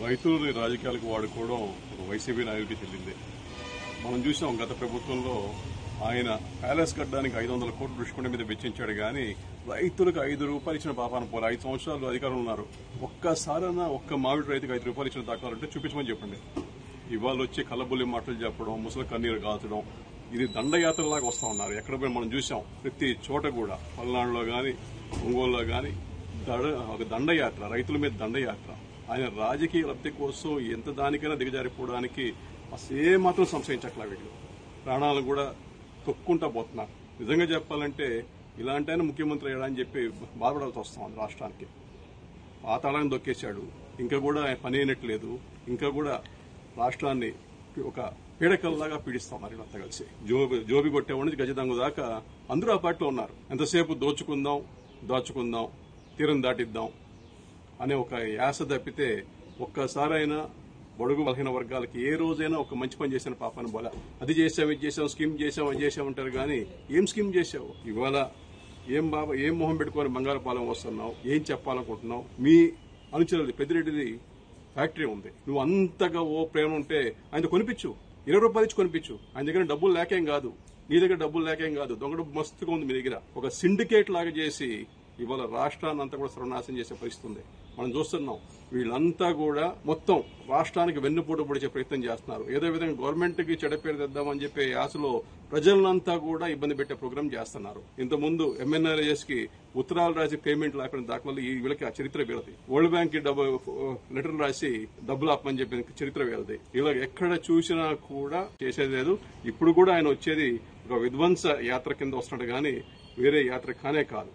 రైతులని రాజకీయాలకు వాడుకోవడం ఒక వైసీపీ నాయకుడికి చెల్లిందే. మనం చూసాం గత ప్రభుత్వంలో ఆయన ప్యాలెస్ కట్టడానికి 500 కోట్ల రుషికొండ మీద వెచ్చించాడు కానీ రైతులకు 5 రూపాయలు ఇచ్చిన పాపాన పోలే. 5 సంవత్సరాలు అధికారంలో ఉన్నారు. ఒక్కసారైనా ఒక్క మామిడి రైతుకు 5 రూపాయలు ఇచ్చిన దాఖలాలంటే చూపించమని చెప్పండి. ఇవాళ వచ్చి కళ్ళబుల్లి మాటలు చెప్పడం, ముసలి కన్నీరు కాల్చడం, ఇది దండయాత్రలాగా వస్తా ఉన్నారు. ఎక్కడ పోయి మనం చూసాం, ప్రతి చోట కూడా పల్నాడులో గాని ఒంగోలులో గాని ఒక దండయాత్ర, రైతుల మీద దండయాత్ర. ఆయన రాజకీయ లబ్ధి కోసం ఎంత దానికైనా దిగజారిపోవడానికి అసలు మాత్రం సంశయించట్లా. వీళ్ళు ప్రాణాలను కూడా తొక్కుంటా పోతున్నారు. నిజంగా చెప్పాలంటే ఇలాంటి ఆయన ముఖ్యమంత్రి అయ్యాడని చెప్పి బాధపడాల్సి వస్తాం రాష్ట్రానికి. పాతాళాన్ని దొక్కేశాడు, ఇంకా కూడా ఆయన పని అయినట్లేదు. ఇంకా కూడా రాష్ట్రాన్ని ఒక పీడకల్లాగా పీడిస్తున్నారు వీళ్ళంతా కలిసి. జోబి కొట్టేవాడి గజదంగు దాకా అందరూ ఆ పార్టీలో ఉన్నారు. ఎంతసేపు దాచుకుందాం, తీరం దాటిద్దాం అనే ఒక యాస తప్పితే ఒక్కసారైనా బడుగు బలహీన వర్గాలకి ఏ రోజైనా ఒక మంచి పని చేసిన పాపాను బోల. అది చేసాం, ఇది చేసాం, స్కీమ్ చేసాం, అది చేసాం అంటారు కానీ ఏం స్కీమ్ చేసావు? ఇవాళ ఏం మొహం పెట్టుకుని బంగారపాలెం వస్తున్నావు? ఏం చెప్పాలనుకుంటున్నావు? మీ అనుచరులది పెద్దిరెడ్డిది ఫ్యాక్టరీ ఉంది. నువ్వు అంతగా ప్రేమ ఉంటే ఆయన కొనిపించు, 20 రూపాయలు ఇచ్చి కొనిపించు. ఆయన దగ్గర డబ్బులు లేకేం కాదు, నీ దగ్గర డబ్బులు లేకేం కాదు. దొంగ డబ్బు మస్తుగా ఉంది మీ దగ్గర. ఒక సిండికేట్ లాగా చేసి ఇవాళ రాష్ట్రాన్ని అంతా కూడా సర్వనాశనం చేసే పరిస్థితి ఉంది. మనం చూస్తున్నాం. వీళ్ళంతా కూడా మొత్తం రాష్ట్రానికి వెన్నుపోటు పొడిచే ప్రయత్నం చేస్తున్నారు. ఏదో విధంగా గవర్నమెంట్ కి చెడపేరు తెద్దామని చెప్పే ఆశలో ప్రజలంతా కూడా ఇబ్బంది పెట్టే ప్రోగ్రాం చేస్తున్నారు. ఇంతకుముందు ఎంఎన్ఆర్ఎస్ కి ఉత్తరాలు రాసి పేమెంట్ లేకపోయిన దాఖలు ఈ వీళ్ళకి ఆ చరిత్ర వీళ్ళది. వరల్డ్ బ్యాంక్ కి లెటర్లు రాసి డబ్బులు ఆపమని చెప్పిన చరిత్ర వీళ్ళది. ఇలా ఎక్కడ చూసినా కూడా చేసేది లేదు. ఇప్పుడు కూడా ఆయన వచ్చేది ఒక విధ్వంస యాత్ర కింద వస్తున్నాడు కానీ వేరే యాత్ర కానే కాదు.